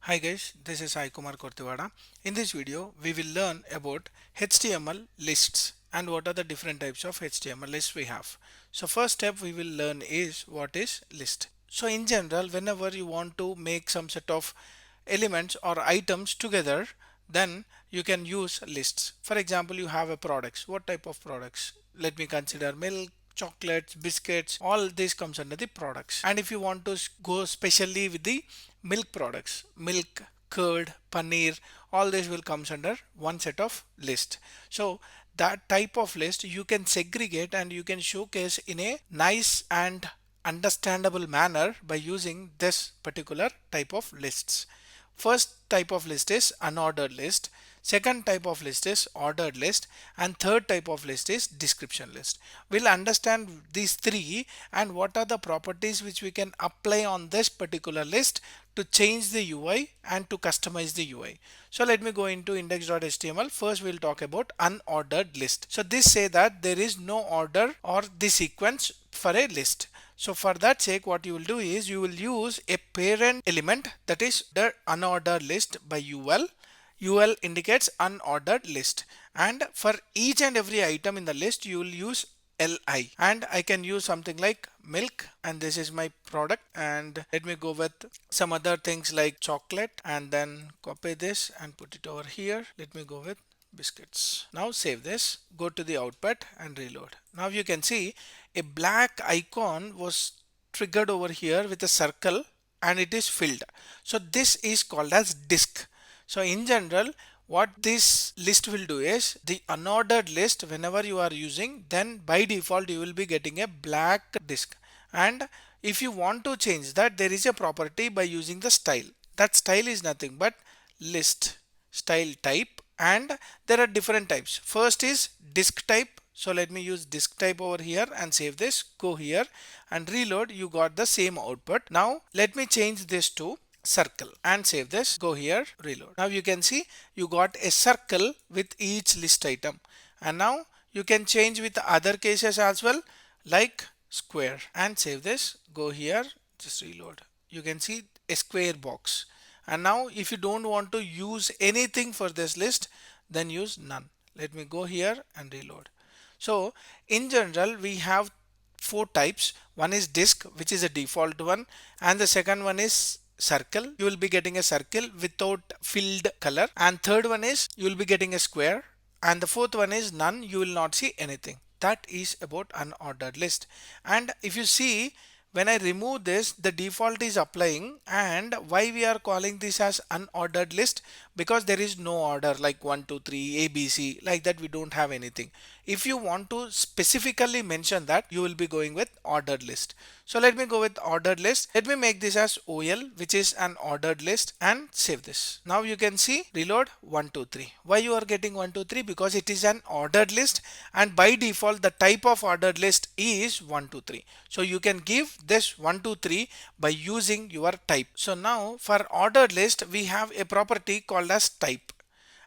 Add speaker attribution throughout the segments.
Speaker 1: Hi guys, this is Sai Kumar Kortiwada. In this video, we will learn about HTML lists and what are the different types of HTML lists we have. So first step we will learn is what is list. So in general, whenever you want to make some set of elements or items together, then you can use lists. For example, you have a products. What type of products? Let me consider milk, chocolates, biscuits, all this comes under the products. And if you want to go specially with the milk products, milk, curd, paneer, all this will comes under one set of list. So that type of list you can segregate and you can showcase in a nice and understandable manner by using this particular type of lists. First type of list is unordered list. Second type of list is ordered list, and third type of list is description list. We'll understand these three and what are the properties which we can apply on this particular list to change the UI and to customize the UI. So let me go into index.html. First we'll talk about unordered list. So this say that there is no order or the sequence for a list. So for that sake, what you will do is you will use a parent element, that is the unordered list by UL. UL indicates unordered list, and for each and every item in the list you will use LI, and I can use something like milk, and this is my product, and let me go with some other things like chocolate, and then copy this and put it over here. Let me go with biscuits. Now save this, go to the output and reload. Now you can see a black icon was triggered over here with a circle and it is filled. So this is called as disk. So in general, what this list will do is the unordered list, whenever you are using, then by default you will be getting a black disk. And if you want to change that, there is a property by using the style. That style is nothing but list style type, and there are different types. First is disk type. So let me use disk type over here and save this, go here and reload. You got the same output. Now let me change this to circle and save this, go here, reload. Now you can see you got a circle with each list item, and now you can change with other cases as well, like square, and save this, go here, just reload. You can see a square box. And now if you don't want to use anything for this list, then use none. Let me go here and reload. So in general we have four types. One is disk, which is a default one, and the second one is circle. You will be getting a circle without filled color, and third one is you will be getting a square, and the fourth one is none, you will not see anything. That is about unordered list. And if you see, when I remove this, the default is applying. And why we are calling this as unordered list? Because there is no order like 1 2 3 ABC, like that we don't have anything. If you want to specifically mention that, you will be going with ordered list. So let me go with ordered list. Let me make this as OL, which is an ordered list, and save this. Now you can see reload 1 2 3. Why you are getting 1 2 3? Because it is an ordered list, and by default the type of ordered list is 1 2 3. So you can give this 1 2 3 by using your type. So now for ordered list we have a property called as type,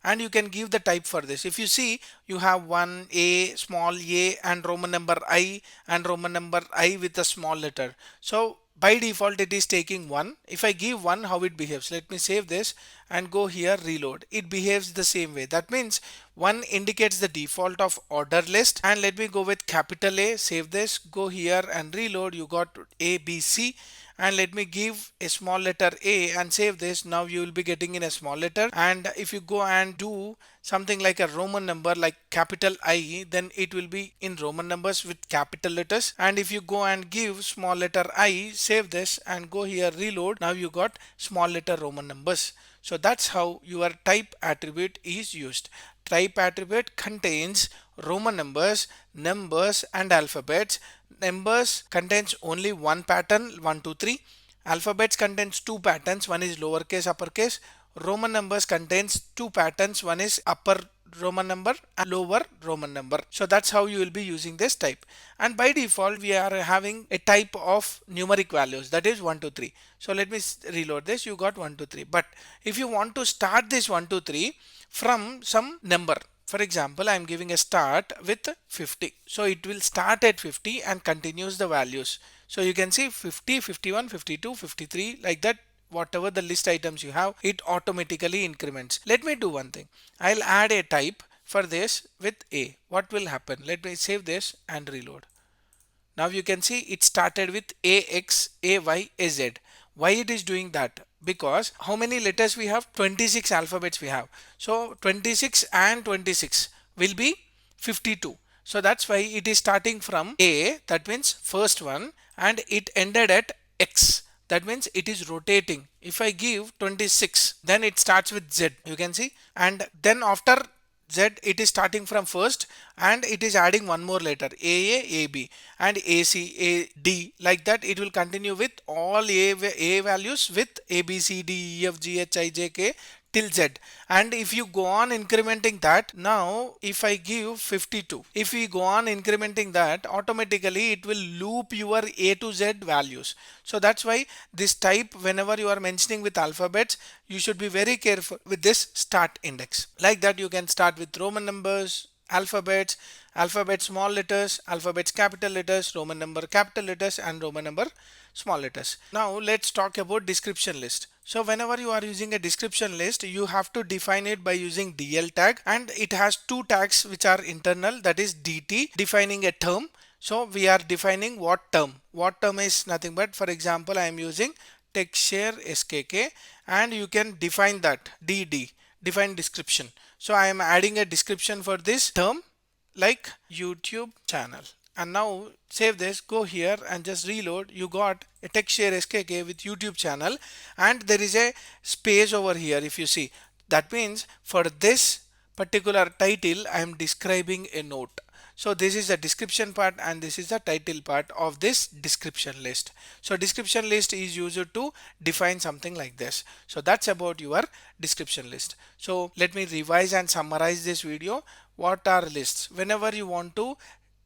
Speaker 1: and you can give the type for this. If you see, you have one a, small a, and Roman number I, and Roman number I with a small letter. So by default it is taking 1. If I give 1, how it behaves? Let me save this and go here, reload. It behaves the same way. That means 1 indicates the default of order list. And let me go with capital A, save this, go here and reload. You got A, B, C. And let me give a small letter A and save this. Now you will be getting in a small letter. And if you go and do something like a Roman number like capital I, then it will be in Roman numbers with capital letters. And if you go and give small letter I, save this and go here, reload. Now you got small letter Roman numbers. So that's how your type attribute is used. Type attribute contains Roman numbers, numbers, and alphabets. Numbers contains only one pattern, 1 2 3. Alphabets contains two patterns, one is lowercase, uppercase. Roman numbers contains two patterns, one is upper Roman number and lower Roman number. So that's how you will be using this type. And by default we are having a type of numeric values, that is 1 2 3. So let me reload this. You got 1 2 3. But if you want to start this 1 2 3 from some number, for example, I am giving a start with 50. So it will start at 50 and continues the values. So you can see 50, 51, 52, 53, like that whatever the list items you have, it automatically increments. Let me do one thing. I'll add a type for this with a. What will happen? Let me save this and reload. Now you can see it started with AX, AY, AZ. Why it is doing that? Because how many letters we have? 26 alphabets we have. So 26 and 26 will be 52. So that's why it is starting from A, that means first one, and it ended at X. That means it is rotating. If I give 26, then it starts with Z, you can see, and then after Z it is starting from first and it is adding one more letter A, B, and AC, A, D, like that it will continue with all A values with A, B, C, D, E, F, G, H, I, J, K till Z. And if you go on incrementing that, now if I give 52, if we go on incrementing that, automatically it will loop your A to Z values. So that's why this type, whenever you are mentioning with alphabets, you should be very careful with this start index. Like that you can start with Roman numbers, alphabets, alphabet small letters, alphabets capital letters, Roman number capital letters, and Roman number small letters. Now let's talk about description list. So whenever you are using a description list, you have to define it by using DL tag, and it has two tags which are internal, that is DT, defining a term. So we are defining what term. What term is nothing but, for example, I am using text share SKK, and you can define that DD, define description. So I am adding a description for this term like YouTube channel. And now save this, go here and just reload. You got a text share SKK with YouTube channel, and there is a space over here. If you see, that means for this particular title I am describing a note. So this is the description part and this is the title part of this description list. So description list is used to define something like this. So that's about your description list. So let me revise and summarize this video. What are lists? Whenever you want to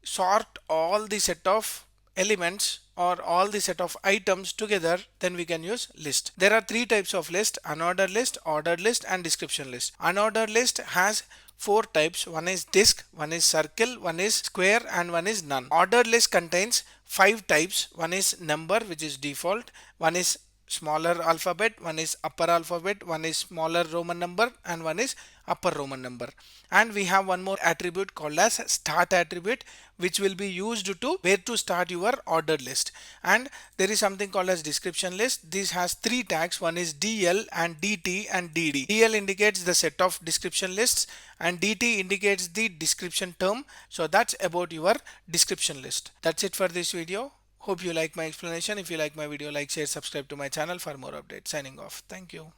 Speaker 1: sort all the set of elements or all the set of items together, then we can use list. There are three types of list: unordered list, ordered list, and description list. Unordered list has four types. One is disk, one is circle, one is square, and one is none. Ordered list contains five types. One is number, which is default, one is smaller alphabet, one is upper alphabet, one is smaller Roman number, and one is upper Roman number. And we have one more attribute called as start attribute, which will be used to where to start your ordered list. And there is something called as description list. This has three tags. One is DL and DT and DD. DL indicates the set of description lists and DT indicates the description term. So that's about your description list. That's it for this video. Hope you like my explanation. If you like my video, like, share, subscribe to my channel for more updates. Signing off. Thank you.